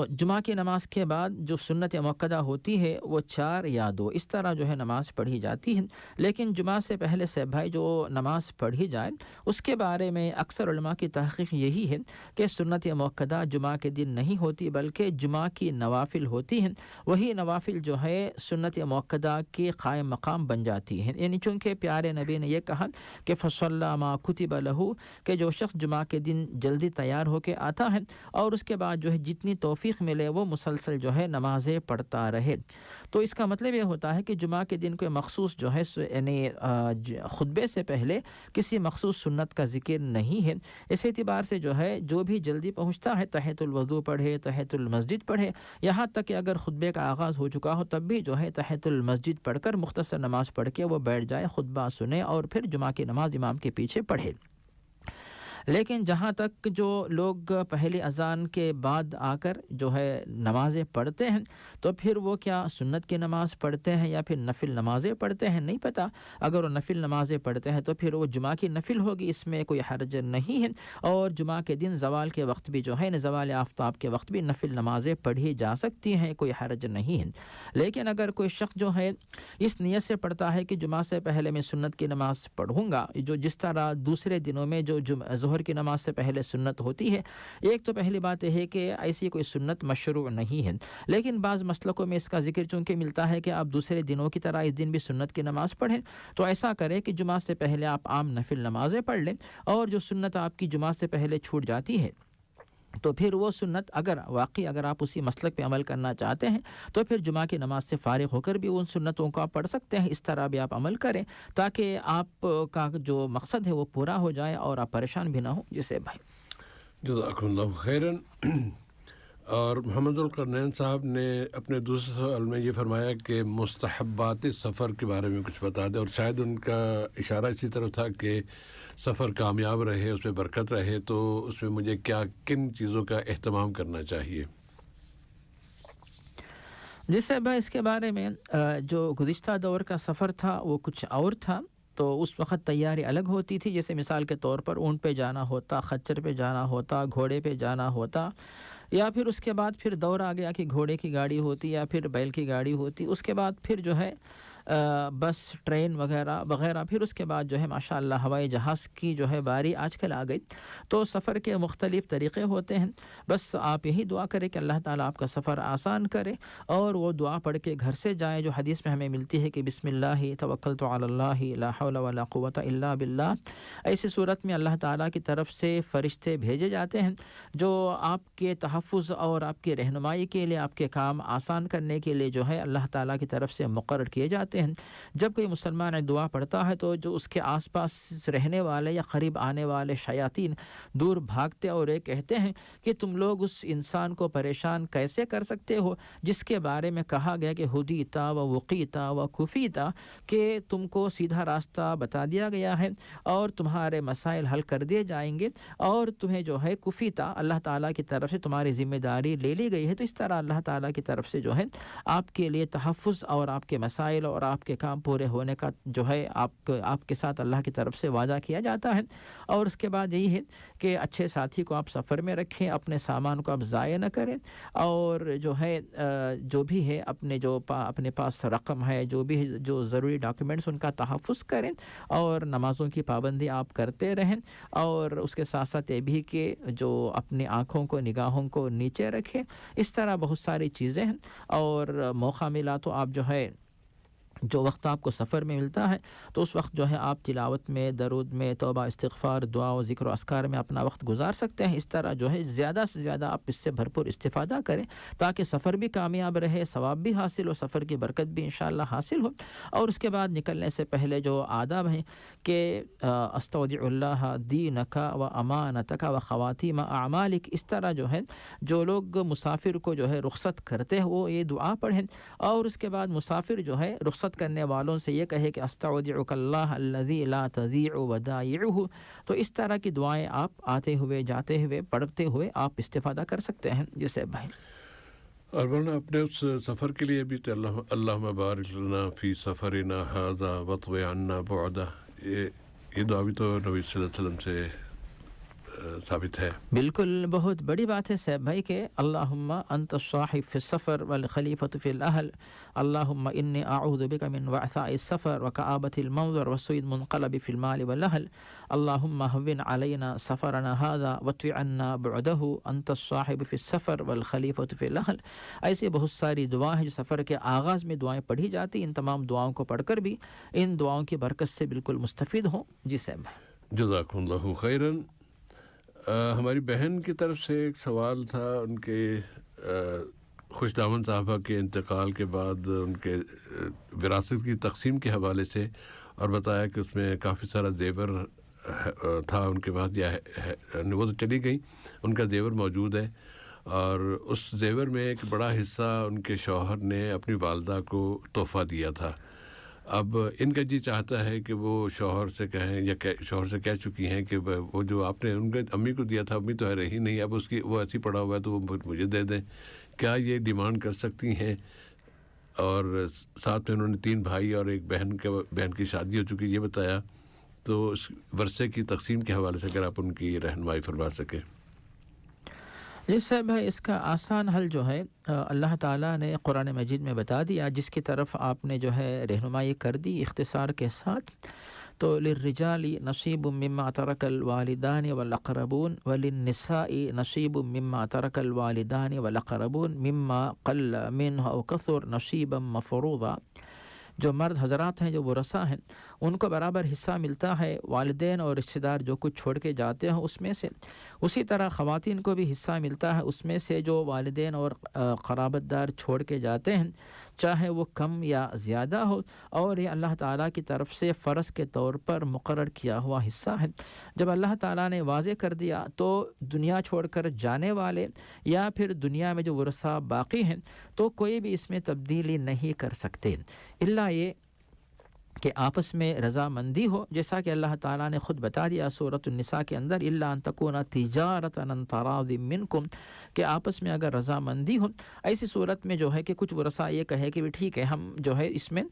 جمعہ کی نماز کے بعد جو سنت مؤکدہ ہوتی ہے وہ 4 یا 2، اس طرح جو ہے نماز پڑھی جاتی ہے۔ لیکن جمعہ سے پہلے سے بھائی جو نماز پڑھی جائے اس کے بارے میں اکثر علماء کی تحقیق یہی ہے کہ سنت مؤکدہ جمعہ کے دن نہیں ہوتی بلکہ جمعہ کی نوافل ہوتی ہیں، وہی نوافل جو ہے سنت مؤکدہ کے قائم مقام بن جاتی ہیں، یعنی چونکہ پیارے نبی نے یہ کہا کہ فصلی ما کتب لہ، کہ جو شخص جمعہ کے دن جلدی تیار ہو کے آتا ہے اور اس کے بعد جو ہے جتنی توفیق ملے وہ مسلسل جو ہے نمازیں پڑھتا رہے، تو اس کا مطلب یہ ہوتا ہے کہ جمعہ کے دن کوئی مخصوص جو ہے یعنی خطبے سے پہلے کسی مخصوص سنت کا ذکر نہیں ہے۔ اس اعتبار سے جو ہے جو بھی جلدی پہنچتا ہے تحیۃ الوضو پڑھے، تحیۃ المسجد پڑھے، یہاں تک کہ اگر خطبے کا آغاز ہو چکا ہو تب بھی جو ہے تحیۃ المسجد پڑھ کر مختصر نماز پڑھ کے وہ بیٹھ جائے، خطبہ سنے اور پھر جمعہ کی نماز امام کے پیچھے پڑھے۔ لیکن جہاں تک جو لوگ پہلی اذان کے بعد آ کر جو ہے نمازیں پڑھتے ہیں تو پھر وہ کیا سنت کی نماز پڑھتے ہیں یا پھر نفل نمازیں پڑھتے ہیں نہیں پتہ. اگر وہ نفل نمازیں پڑھتے ہیں تو پھر وہ جمعہ کی نفل ہوگی, اس میں کوئی حرج نہیں ہے. اور جمعہ کے دن زوال کے وقت بھی جو ہے زوال آفتاب کے وقت بھی نفل نمازیں پڑھی جا سکتی ہیں, کوئی حرج نہیں ہے. لیکن اگر کوئی شخص جو ہے اس نیت سے پڑھتا ہے کہ جمعہ سے پہلے میں سنت کی نماز پڑھوں گا, جو جس طرح دوسرے دنوں میں جو ظہر کی نماز سے پہلے سنت ہوتی ہے, ایک تو پہلی بات یہ ہے کہ ایسی کوئی سنت مشروع نہیں ہے. لیکن بعض مسلکوں میں اس کا ذکر چونکہ ملتا ہے کہ آپ دوسرے دنوں کی طرح اس دن بھی سنت کی نماز پڑھیں, تو ایسا کریں کہ جمعہ سے پہلے آپ عام نفل نمازیں پڑھ لیں, اور جو سنت آپ کی جمعہ سے پہلے چھوٹ جاتی ہے تو پھر وہ سنت اگر آپ اسی مسلک پہ عمل کرنا چاہتے ہیں تو پھر جمعہ کی نماز سے فارغ ہو کر بھی ان سنتوں کو آپ پڑھ سکتے ہیں. اس طرح بھی آپ عمل کریں تاکہ آپ کا جو مقصد ہے وہ پورا ہو جائے اور آپ پریشان بھی نہ ہوں. جسے بھائی جزاکم اللہ خیراً. اور محمد القرنین صاحب نے اپنے دوسرے سوال میں یہ فرمایا کہ مستحبات سفر کے بارے میں کچھ بتا دیں, اور شاید ان کا اشارہ اسی طرف تھا کہ سفر کامیاب رہے, اس میں برکت رہے, تو اس میں مجھے کن چیزوں کا اہتمام کرنا چاہیے. جیسے بھائی اس کے بارے میں جو گزشتہ دور کا سفر تھا وہ کچھ اور تھا, تو اس وقت تیاری الگ ہوتی تھی. جیسے مثال کے طور پر اونٹ پہ جانا ہوتا, خچر پہ جانا ہوتا, گھوڑے پہ جانا ہوتا, یا پھر اس کے بعد پھر دور آ گیا کہ گھوڑے کی گاڑی ہوتی یا پھر بیل کی گاڑی ہوتی. اس کے بعد پھر جو ہے بس, ٹرین وغیرہ. پھر اس کے بعد جو ہے ماشاءاللہ ہوائی جہاز کی جو ہے باری آج کل آ گئی. تو سفر کے مختلف طریقے ہوتے ہیں. بس آپ یہی دعا کریں کہ اللہ تعالیٰ آپ کا سفر آسان کرے, اور وہ دعا پڑھ کے گھر سے جائیں جو حدیث میں ہمیں ملتی ہے کہ بسم اللہ توکلت علی اللہ لا حول ولا قوۃ الا باللہ. ایسی صورت میں اللہ تعالیٰ کی طرف سے فرشتے بھیجے جاتے ہیں جو آپ کے تحفظ اور آپ کی رہنمائی کے لیے, آپ کے کام آسان کرنے کے لیے جو ہے اللہ تعالیٰ کی طرف سے مقرر کیے جاتے ہیں. جب کوئی مسلمان دعا پڑھتا ہے تو جو اس کے آس پاس رہنے والے یا قریب آنے والے شیاطین دور بھاگتے اور یہ کہتے ہیں کہ تم لوگ اس انسان کو پریشان کیسے کر سکتے ہو جس کے بارے میں کہا گیا کہ ہدیتا و وقیتا و کفیتا, کہ تم کو سیدھا راستہ بتا دیا گیا ہے اور تمہارے مسائل حل کر دیے جائیں گے, اور تمہیں جو ہے کفیتا اللہ تعالیٰ کی طرف سے تمہاری ذمہ داری لے لی گئی ہے. تو اس طرح اللہ تعالیٰ کی طرف سے جو ہے آپ کے لیے تحفظ اور آپ کے مسائل اور آپ کے کام پورے ہونے کا جو ہے آپ کے ساتھ اللہ کی طرف سے وعدہ کیا جاتا ہے. اور اس کے بعد یہی ہے کہ اچھے ساتھی کو آپ سفر میں رکھیں, اپنے سامان کو آپ ضائع نہ کریں, اور جو ہے جو بھی ہے اپنے پاس رقم ہے, جو بھی جو ضروری ڈاکیومنٹس ان کا تحفظ کریں, اور نمازوں کی پابندی آپ کرتے رہیں, اور اس کے ساتھ ساتھ یہ بھی کہ جو اپنی آنکھوں کو نگاہوں کو نیچے رکھیں. اس طرح بہت ساری چیزیں ہیں, اور موقع ملا تو آپ جو ہے جو وقت آپ کو سفر میں ملتا ہے تو اس وقت جو ہے آپ تلاوت میں, درود میں, توبہ استغفار, دعا و ذکر و اذکار میں اپنا وقت گزار سکتے ہیں. اس طرح جو ہے زیادہ سے زیادہ آپ اس سے بھرپور استفادہ کریں تاکہ سفر بھی کامیاب رہے, ثواب بھی حاصل ہو, سفر کی برکت بھی انشاءاللہ حاصل ہو. اور اس کے بعد نکلنے سے پہلے جو آداب ہیں کہ استودع اللہ دینک و امانتک و خواتیم اعمالک, اس طرح جو ہے جو لوگ مسافر کو جو ہے رخصت کرتے ہیں وہ یہ دعا پڑھیں, اور اس کے بعد مسافر جو ہے رخصت کرنے والوں سے یہ کہے کہ استودعک اللہ الذی لا تضیع ودائعہ. تو اس طرح کی دعائیں آپ آتے ہوئے, جاتے ہوئے, پڑھتے ہوئے آپ استفادہ کر سکتے ہیں. جسے بھائی اور ورنہ اپنے اس سفر کے لیے بھی تو اللہم بارک لنا فی سفرنا ھذا واطوِ عنا بعدہ, یہ دعا بھی تو نبی صلی اللہ علیہ وسلم سے ثابت ہے. بالکل بہت بڑی بات ہے صاحب بھائی کہ اللہم انت الصاحب فی السفر والخلیفۃ فی الاہل, اللہم انی اعوذ بک من وعثاء السفر وکآبۃ المنظر وسوء المنقلب فی المال والاہل, اللہم ہون علینا سفرنا ھذا واطوِ عنا بعدہ انت الصاحب فی السفر والخلیفۃ فی الاہل. ایسی بہت ساری دعائیں ہیں جو سفر کے آغاز میں دعائیں پڑھی جاتی. ان تمام دعاؤں کو پڑھ کر بھی ان دعاؤں کی برکت سے بالکل مستفید ہوں. جی صاحب جزاکم اللہ خیراً. ہماری بہن کی طرف سے ایک سوال تھا, ان کے خوش دامن صاحبہ کے انتقال کے بعد ان کے وراثت کی تقسیم کے حوالے سے, اور بتایا کہ اس میں کافی سارا زیور تھا ان کے پاس, یا وہ تو چلی گئی, ان کا زیور موجود ہے, اور اس زیور میں ایک بڑا حصہ ان کے شوہر نے اپنی والدہ کو تحفہ دیا تھا. اب ان کا جی چاہتا ہے کہ وہ شوہر سے کہیں یا شوہر سے کہہ چکی ہیں کہ وہ جو آپ نے ان کے امی کو دیا تھا، امی تو ہے رہی نہیں، اب اس کی وہ ایسی پڑا ہوا ہے تو وہ مجھے دے دیں. کیا یہ ڈیمانڈ کر سکتی ہیں؟ اور ساتھ میں انہوں نے 3 بھائی اور ایک بہن کی شادی ہو چکی، یہ بتایا. تو اس ورثے کی تقسیم کے حوالے سے اگر آپ ان کی رہنمائی فرما سکیں. جی صاحب بھائی، اس کا آسان حل جو ہے اللہ تعالیٰ نے قرآن مجید میں بتا دیا، جس کی طرف آپ نے جو ہے رہنمائی کر دی اختصار کے ساتھ. تو للرجال نصیب مما ترک الوالدان والاقربون وللنساء نصیب مما ترک الوالدان والاقربون مما قل منه او کثر نصیبا مفروضا. جو مرد حضرات ہیں، جو ورثاء ہیں، ان کو برابر حصہ ملتا ہے والدین اور رشتہ دار جو کچھ چھوڑ کے جاتے ہیں اس میں سے. اسی طرح خواتین کو بھی حصہ ملتا ہے اس میں سے جو والدین اور قرابت دار چھوڑ کے جاتے ہیں، چاہے وہ کم یا زیادہ ہو. اور یہ اللہ تعالیٰ کی طرف سے فرض کے طور پر مقرر کیا ہوا حصہ ہے. جب اللہ تعالیٰ نے واضح کر دیا تو دنیا چھوڑ کر جانے والے یا پھر دنیا میں جو ورثاء باقی ہیں تو کوئی بھی اس میں تبدیلی نہیں کر سکتے، الا یہ کہ آپس میں رضامندی ہو، جیسا کہ اللہ تعالیٰ نے خود بتا دیا سورۃ النساء کے اندر، الا ان تکون تجارۃ عن تراض منکم، کہ آپس میں اگر رضامندی ہو. ایسی صورت میں جو ہے کہ کچھ ورثاء یہ کہے کہ ٹھیک ہے ہم جو ہے اس میں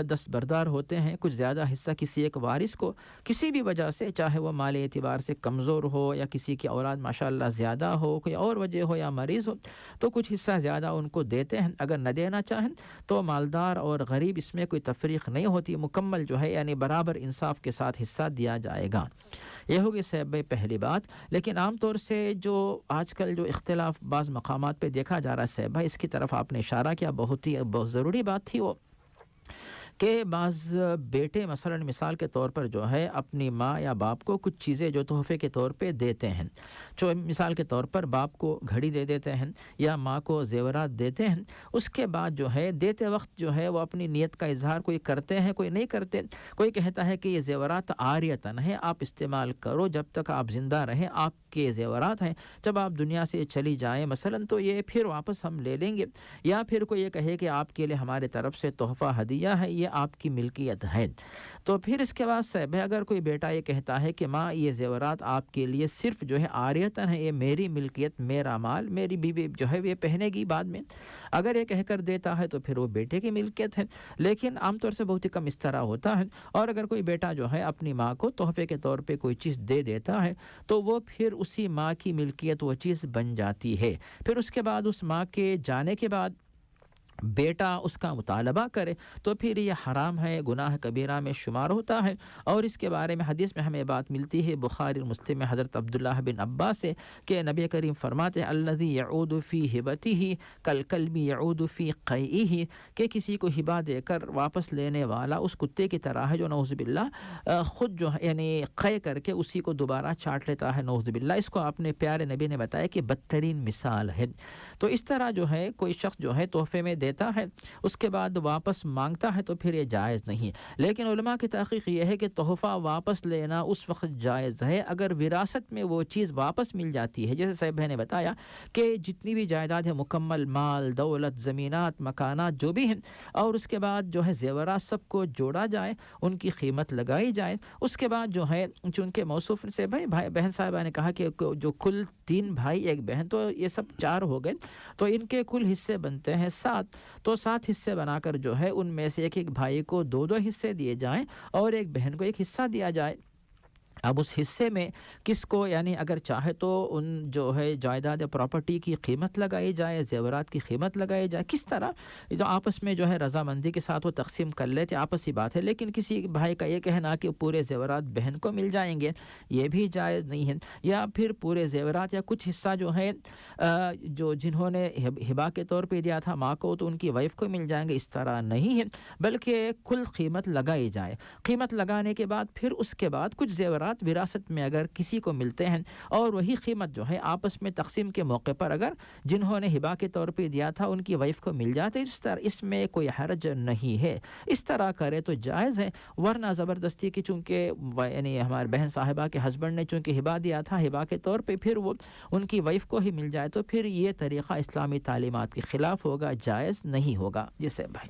دستبردار ہوتے ہیں، کچھ زیادہ حصہ کسی ایک وارث کو کسی بھی وجہ سے، چاہے وہ مالی اعتبار سے کمزور ہو یا کسی کی اولاد ماشاءاللہ زیادہ ہو، کوئی اور وجہ ہو یا مریض ہو، تو کچھ حصہ زیادہ ان کو دیتے ہیں. اگر نہ دینا چاہیں تو مالدار اور غریب اس میں کوئی تفریق نہیں ہوتی، مکمل جو ہے یعنی برابر انصاف کے ساتھ حصہ دیا جائے گا. یہ ہوگی صاحب بھائی پہلی بات. لیکن عام طور سے جو آج کل جو اختلاف بعض مقامات پہ دیکھا جا رہا ہے صاحب بھائی، اس کی طرف آپ نے اشارہ کیا، بہت ضروری بات تھی وہ، کہ بعض بیٹے مثال کے طور پر جو ہے اپنی ماں یا باپ کو کچھ چیزیں جو تحفے کے طور پہ دیتے ہیں. جو مثال کے طور پر باپ کو گھڑی دے دیتے ہیں یا ماں کو زیورات دیتے ہیں. اس کے بعد جو ہے دیتے وقت جو ہے وہ اپنی نیت کا اظہار کوئی کرتے ہیں، کوئی نہیں کرتے. کوئی کہتا ہے کہ یہ زیورات عاریتاً ہے، آپ استعمال کرو جب تک آپ زندہ رہیں، آپ کے زیورات ہیں، جب آپ دنیا سے چلی جائیں مثلاً تو یہ پھر واپس ہم لے لیں گے. یا پھر کوئی یہ کہے کہ آپ کے لیے ہمارے طرف سے تحفہ ہدیہ ہے، یہ آپ کی ملکیت ہے. تو پھر اس کے بعد صاحب اگر کوئی بیٹا یہ کہتا ہے کہ ماں یہ زیورات آپ کے لیے صرف جو ہے عاریتاً ہے، یہ میری ملکیت، میرا مال، میری بیوی جو ہے یہ پہنے گی بعد میں، اگر یہ کہہ کر دیتا ہے تو پھر وہ بیٹے کی ملکیت ہے. لیکن عام طور سے بہت ہی کم اس طرح ہوتا ہے. اور اگر کوئی بیٹا جو ہے اپنی ماں کو تحفے کے طور پہ کوئی چیز دے دیتا ہے تو وہ پھر اسی ماں کی ملکیت وہ چیز بن جاتی ہے. پھر اس کے بعد اس ماں کے جانے کے بعد بیٹا اس کا مطالبہ کرے تو پھر یہ حرام ہے، گناہ کبیرہ میں شمار ہوتا ہے. اور اس کے بارے میں حدیث میں ہمیں بات ملتی ہے بخاری اور مسلم میں حضرت عبداللہ بن عباس سے کہ نبی کریم فرماتے ہیں الذی یعود فی ہبتہ کالکلب یعود فی قیئہ، کہ کسی کو ہبہ دے کر واپس لینے والا اس کتے کی طرح ہے جو نعوذ باللہ خود جو ہے یعنی قے کر کے اسی کو دوبارہ چاٹ لیتا ہے نعوذ باللہ. اس کو اپنے پیارے نبی نے بتایا کہ بدترین مثال ہے. تو اس طرح جو ہے کوئی شخص جو ہے تحفے میں دیتا ہے اس کے بعد واپس مانگتا ہے تو پھر یہ جائز نہیں. لیکن علماء کی تحقیق یہ ہے کہ تحفہ واپس لینا اس وقت جائز ہے اگر وراثت میں وہ چیز واپس مل جاتی ہے. جیسے صاحب نے بتایا کہ جتنی بھی جائیداد ہے، مکمل مال، دولت، زمینات، مکانات جو بھی ہیں، اور اس کے بعد جو ہے زیورات سب کو جوڑا جائے، ان کی قیمت لگائی جائے. اس کے بعد جو ہے چونکہ موصوف سے بھائی بہن صاحبہ نے کہا کہ جو کل 3 بھائی 1 بہن، تو یہ سب 4 ہو گئے، تو ان کے کل حصے بنتے ہیں 7. تو 7 حصے بنا کر جو ہے ان میں سے ایک بھائی کو 2 حصے دیے جائیں اور ایک بہن کو 1 حصہ دیا جائے. اب اس حصے میں کس کو یعنی اگر چاہے تو ان جو ہے جائیداد پراپرٹی کی قیمت لگائی جائے، زیورات کی قیمت لگائی جائے، کس طرح جو آپس میں جو ہے رضامندی کے ساتھ وہ تقسیم کر لیتے، آپسی بات ہے. لیکن کسی بھائی کا یہ کہنا کہ پورے زیورات بہن کو مل جائیں گے، یہ بھی جائز نہیں ہے. یا پھر پورے زیورات یا کچھ حصہ جو ہے جو جنہوں نے ہبہ کے طور پہ دیا تھا ماں کو تو ان کی وائف کو مل جائیں گے، اس طرح نہیں ہے، بلکہ کل قیمت لگائی جائے. قیمت لگانے کے بعد پھر اس کے بعد کچھ زیورات وراثت میں اگر کسی کو ملتے ہیں اور وہی قیمت جو ہے آپس میں تقسیم کے موقع پر اگر جنہوں نے ہبہ کے طور پہ دیا تھا ان کی وائف کو مل جاتے، اس میں کوئی حرج نہیں ہے. اس طرح کرے تو جائز ہے. ورنہ زبردستی کی چونکہ یعنی ہمارے بہن صاحبہ کے ہسبینڈ نے چونکہ ہبہ دیا تھا ہبہ کے طور پہ، پھر وہ ان کی وائف کو ہی مل جائے تو پھر یہ طریقہ اسلامی تعلیمات کے خلاف ہوگا، جائز نہیں ہوگا. جیسے بھائی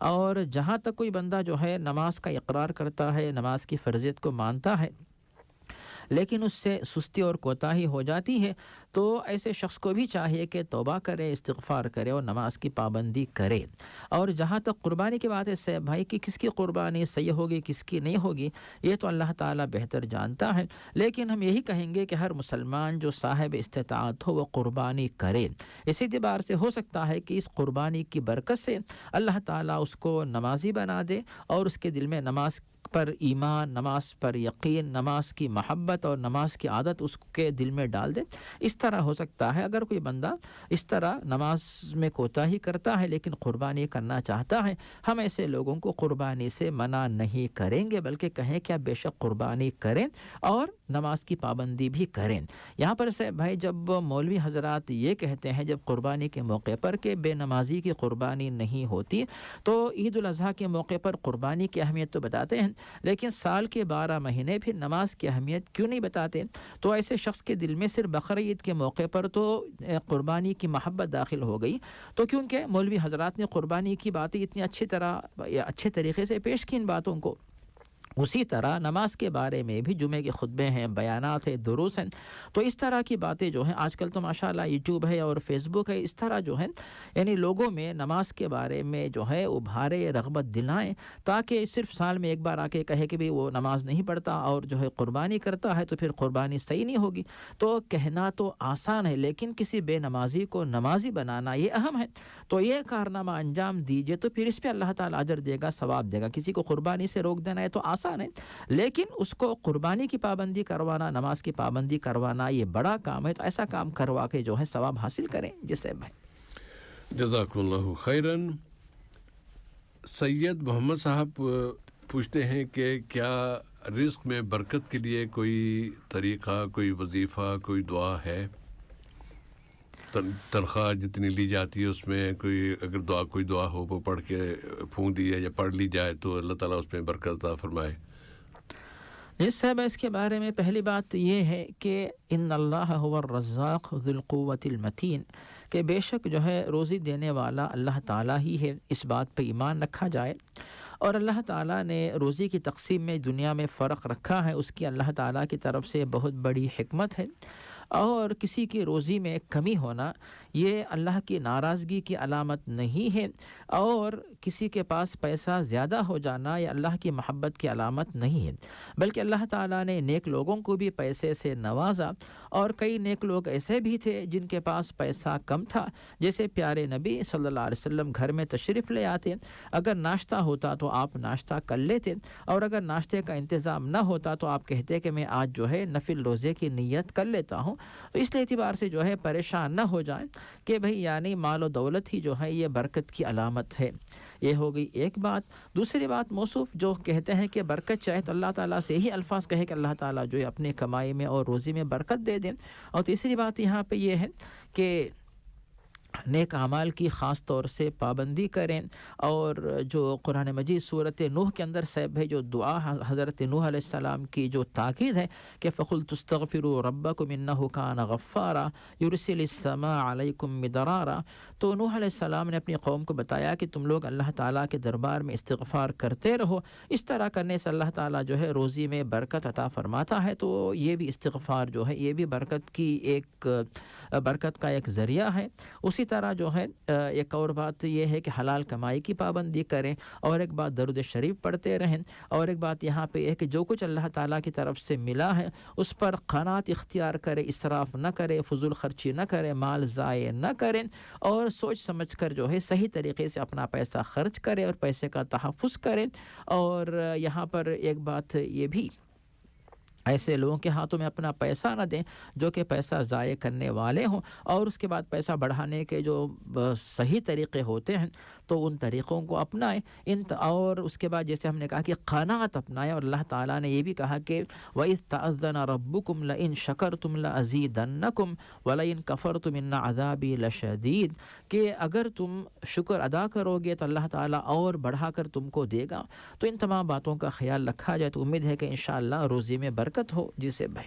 اور جہاں تک کوئی بندہ جو ہے نماز کا اقرار کرتا ہے, نماز کی فرضیت کو مانتا ہے, لیکن اس سے سستی اور کوتاہی ہو جاتی ہے, تو ایسے شخص کو بھی چاہیے کہ توبہ کرے, استغفار کرے اور نماز کی پابندی کرے. اور جہاں تک قربانی کی بات ہے سیب بھائی کی, کس کی قربانی صحیح ہوگی کس کی نہیں ہوگی یہ تو اللہ تعالیٰ بہتر جانتا ہے, لیکن ہم یہی کہیں گے کہ ہر مسلمان جو صاحب استطاعت ہو وہ قربانی کرے. اسی اعتبار سے ہو سکتا ہے کہ اس قربانی کی برکت سے اللہ تعالیٰ اس کو نمازی بنا دے اور اس کے دل میں نماز پر ایمان, نماز پر یقین, نماز کی محبت اور نماز کی عادت اس کے دل میں ڈال دے. اس طرح ہو سکتا ہے. اگر کوئی بندہ اس طرح نماز میں کوتاہی کرتا ہے لیکن قربانی کرنا چاہتا ہے, ہم ایسے لوگوں کو قربانی سے منع نہیں کریں گے, بلکہ کہیں کہ آپ بے شک قربانی کریں اور نماز کی پابندی بھی کریں. یہاں پر سے بھائی جب مولوی حضرات یہ کہتے ہیں جب قربانی کے موقع پر کہ بے نمازی کی قربانی نہیں ہوتی, تو عید الاضحیٰ کے موقع پر قربانی کی اہمیت تو بتاتے ہیں, لیکن سال کے 12 مہینے پھر نماز کی اہمیت کیوں نہیں بتاتے؟ تو ایسے شخص کے دل میں صرف بقرعید کے موقع پر تو قربانی کی محبت داخل ہو گئی, تو کیونکہ مولوی حضرات نے قربانی کی باتیں اتنی اچھے طریقے سے پیش کی ان باتوں کو. اسی طرح نماز کے بارے میں بھی جمعے کے خطبے ہیں, بیانات ہیں, دروس ہیں, تو اس طرح کی باتیں جو ہیں آج کل تو ماشاءاللہ یوٹیوب ہے اور فیس بک ہے, اس طرح جو ہے یعنی لوگوں میں نماز کے بارے میں جو ہے ابھارے, رغبت دلائیں, تاکہ صرف سال میں ایک بار آ کے کہے کہ بھی وہ نماز نہیں پڑھتا اور جو ہے قربانی کرتا ہے تو پھر قربانی صحیح نہیں ہوگی. تو کہنا تو آسان ہے, لیکن کسی بے نمازی کو نمازی بنانا یہ اہم ہے. تو یہ کارنامہ انجام دیجئے تو پھر اس پہ اللہ تعالیٰ اجر دے گا, ثواب دے گا. کسی کو قربانی سے روک دینا ہے تو آسان ہے, لیکن اس کو قربانی کی پابندی کروانا, نماز کی پابندی کروانا یہ بڑا کام ہے. تو ایسا کام کروا کے جو ہے ثواب حاصل کریں. جسے بھائی جزاک اللہ خیرن. سید محمد صاحب پوچھتے ہیں کہ کیا رزق میں برکت کے لیے کوئی طریقہ, کوئی وظیفہ, کوئی دعا ہے؟ تنخواہ جتنی لی جاتی ہے اس میں کوئی اگر کوئی دعا ہو وہ پڑھ کے پھونک دی یا پڑھ لی جائے تو اللہ تعالیٰ اس میں برکت عطا فرمائے. جس صاحب اس کے بارے میں پہلی بات یہ ہے کہ ان اللہ هو الرزاق ذو القوة المتین, کہ بے شک جو ہے روزی دینے والا اللہ تعالیٰ ہی ہے. اس بات پہ ایمان رکھا جائے. اور اللہ تعالیٰ نے روزی کی تقسیم میں دنیا میں فرق رکھا ہے, اس کی اللہ تعالیٰ کی طرف سے بہت بڑی حکمت ہے. اور کسی کی روزی میں کمی ہونا یہ اللہ کی ناراضگی کی علامت نہیں ہے, اور کسی کے پاس پیسہ زیادہ ہو جانا یہ اللہ کی محبت کی علامت نہیں ہے, بلکہ اللہ تعالیٰ نے نیک لوگوں کو بھی پیسے سے نوازا. اور کئی نیک لوگ ایسے بھی تھے جن کے پاس پیسہ کم تھا, جیسے پیارے نبی صلی اللہ علیہ وسلم گھر میں تشریف لے آتے, اگر ناشتہ ہوتا تو آپ ناشتہ کر لیتے, اور اگر ناشتے کا انتظام نہ ہوتا تو آپ کہتے کہ میں آج جو ہے نفل روزے کی نیت کر لیتا ہوں. تو اس اعتبار سے جو ہے پریشان نہ ہو جائیں کہ بھئی یعنی مال و دولت ہی جو ہے یہ برکت کی علامت ہے. یہ ہو گئی ایک بات. دوسری بات, موصوف جو کہتے ہیں کہ برکت چاہے تو اللہ تعالیٰ سے ہی الفاظ کہے کہ اللہ تعالیٰ جو ہے اپنے کمائی میں اور روزی میں برکت دے دیں. اور تیسری بات یہاں پہ یہ ہے کہ نیک اعمال کی خاص طور سے پابندی کریں. اور جو قرآن مجید صورت نوح کے اندر صاحب ہے جو دعا حضرت نوح علیہ السلام کی جو تاکید ہے کہ فَقُلْتُ اسْتَغْفِرُوا رَبَّكُمْ إِنَّهُ كَانَ غَفَّارًا يُرْسِلِ السَّمَاءَ عَلَيْكُمْ مِدْرَارًا. تو نوح علیہ السلام نے اپنی قوم کو بتایا کہ تم لوگ اللہ تعالیٰ کے دربار میں استغفار کرتے رہو, اس طرح کرنے سے اللہ تعالیٰ جو ہے روزی میں برکت عطا فرماتا ہے. تو یہ بھی استغفار جو ہے یہ بھی برکت کا ایک ذریعہ ہے. اسی طرح جو ہے ایک اور بات یہ ہے کہ حلال کمائی کی پابندی کریں, اور ایک بات درود شریف پڑھتے رہیں, اور ایک بات یہاں پہ ہے کہ جو کچھ اللہ تعالیٰ کی طرف سے ملا ہے اس پر قناعت اختیار کرے, اسراف نہ کرے, فضول خرچی نہ کرے, مال ضائع نہ کریں, اور سوچ سمجھ کر جو ہے صحیح طریقے سے اپنا پیسہ خرچ کرے اور پیسے کا تحفظ کریں. اور یہاں پر ایک بات یہ بھی, ایسے لوگوں کے ہاتھوں میں اپنا پیسہ نہ دیں جو کہ پیسہ ضائع کرنے والے ہوں, اور اس کے بعد پیسہ بڑھانے کے جو صحیح طریقے ہوتے ہیں تو ان طریقوں کو اپنائیں. اور اس کے بعد جیسے ہم نے کہا کہ قناعت اپنائیں, اور اللہ تعالیٰ نے یہ بھی کہا کہ وَإِذْ تَأَذَّنَ رَبُّكُمْ لَإِن شَكَرْتُمْ لَأَزِيدَنَّكُمْ وَلَئِن كَفَرْتُمْ إِنَّ عَذَابِي لَشَدِيدٌ, کہ اگر تم شکر ادا کرو گے تو اللہ تعالیٰ اور بڑھا کر تم کو دے گا. تو ان تمام باتوں کا خیال رکھا جائے تو امید ہے کہ انشاءاللہ روزی میں برکت ہو. جسے بھائی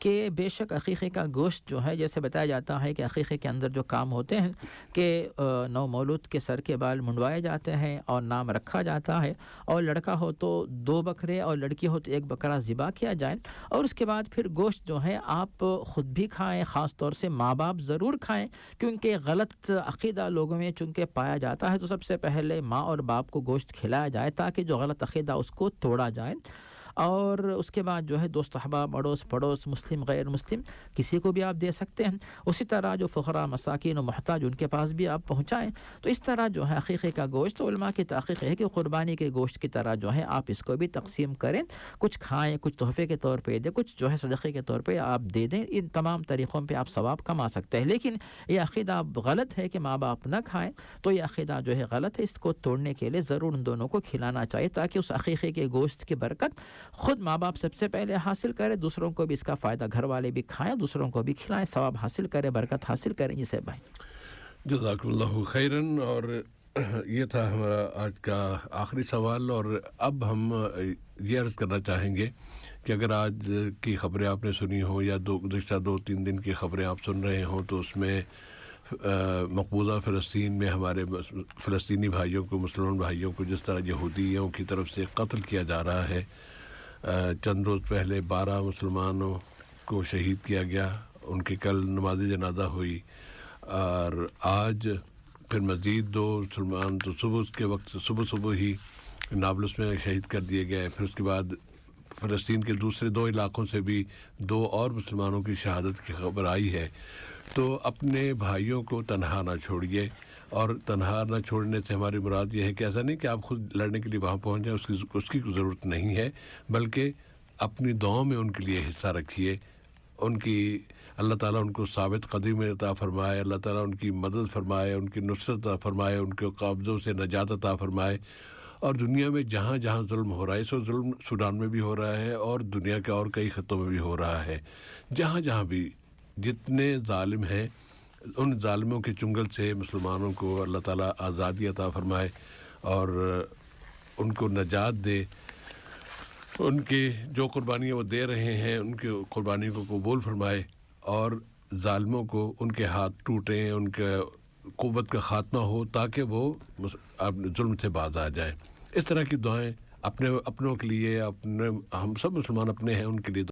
کہ بے شک عقیقے کا گوشت جو ہے جیسے بتایا جاتا ہے کہ عقیقے کے اندر جو کام ہوتے ہیں کہ نو مولود کے سر کے بال منڈوائے جاتے ہیں اور نام رکھا جاتا ہے، اور لڑکا ہو تو 2 بکرے اور لڑکی ہو تو 1 بکرا ذبح کیا جائے، اور اس کے بعد پھر گوشت جو ہے آپ خود بھی کھائیں، خاص طور سے ماں باپ ضرور کھائیں، کیونکہ غلط عقیدہ لوگوں میں چونکہ پایا جاتا ہے تو سب سے پہلے ماں اور باپ کو گوشت کھلایا جائے تاکہ جو غلط عقیدہ اس کو توڑا جائے، اور اس کے بعد جو ہے دوست احباب، اڑوس پڑوس، مسلم غیر مسلم کسی کو بھی آپ دے سکتے ہیں، اسی طرح جو فقراء مساکین و محتاج ان کے پاس بھی آپ پہنچائیں۔ تو اس طرح جو ہے عقیقے کا گوشت، علماء کی تحقیق ہے کہ قربانی کے گوشت کی طرح جو ہے آپ اس کو بھی تقسیم کریں، کچھ کھائیں، کچھ تحفے کے طور پہ دیں، کچھ جو ہے صدقے کے طور پہ آپ دے دیں، ان تمام طریقوں پہ آپ ثواب کما سکتے ہیں۔ لیکن یہ عقیدہ غلط ہے کہ ماں باپ نہ کھائیں، تو یہ عقیدہ جو ہے غلط ہے، اس کو توڑنے کے لیے ضرور ان دونوں کو کھلانا چاہیے تاکہ اس عقیقے کے گوشت کی برکت خود ماں باپ سب سے پہلے حاصل کرے، دوسروں کو بھی اس کا فائدہ گھر والے بھی کھائیں، دوسروں کو بھی کھلائیں، ثواب حاصل کرے، برکت حاصل کریں۔ جی سے بھائی جزاکم اللہ خیرن، اور یہ تھا ہمارا آج کا آخری سوال، اور اب ہم یہ عرض کرنا چاہیں گے کہ اگر آج کی خبریں آپ نے سنی ہوں یا گزشتہ 2-3 دن کی خبریں آپ سن رہے ہوں تو اس میں مقبوضہ فلسطین میں ہمارے فلسطینی بھائیوں کو، مسلمان بھائیوں کو جس طرح یہودیوں کی طرف سے قتل کیا جا رہا ہے، چند روز پہلے 12 مسلمانوں کو شہید کیا گیا، ان کی کل نماز جنازہ ہوئی، اور آج پھر مزید 2 مسلمان تو صبح کے وقت صبح ہی نابلس میں شہید کر دیے گئے، پھر اس کے بعد فلسطین کے دوسرے 2 علاقوں سے بھی 2 اور مسلمانوں کی شہادت کی خبر آئی ہے۔ تو اپنے بھائیوں کو تنہا نہ چھوڑیے، اور تنہا نہ چھوڑنے سے ہماری مراد یہ ہے کہ ایسا نہیں کہ آپ خود لڑنے کے لیے وہاں پہنچ جائیں، اس کی ضرورت نہیں ہے، بلکہ اپنی دعاؤں میں ان کے لیے حصہ رکھیے، ان کی اللہ تعالیٰ ان کو ثابت قدمی عطا فرمائے، اللہ تعالیٰ ان کی مدد فرمائے، ان کی نصرت عطا فرمائے، ان کے قبضوں سے نجات عطا فرمائے، اور دنیا میں جہاں جہاں ظلم ہو رہا ہے، سو ظلم سوڈان میں بھی ہو رہا ہے اور دنیا کے اور کئی خطوں میں بھی ہو رہا ہے، جہاں جہاں بھی جتنے ظالم ہیں ان ظالموں کے چنگل سے مسلمانوں کو اللہ تعالیٰ آزادی عطا فرمائے اور ان کو نجات دے، ان کے جو قربانیاں وہ دے رہے ہیں ان کے قربانی کو قبول فرمائے، اور ظالموں کو ان کے ہاتھ ٹوٹیں، ان کے قوت کا خاتمہ ہو تاکہ وہ ظلم سے باز آ جائیں۔ اس طرح کی دعائیں اپنوں کے لیے، ہم سب مسلمان اپنے ہیں ان کے لیے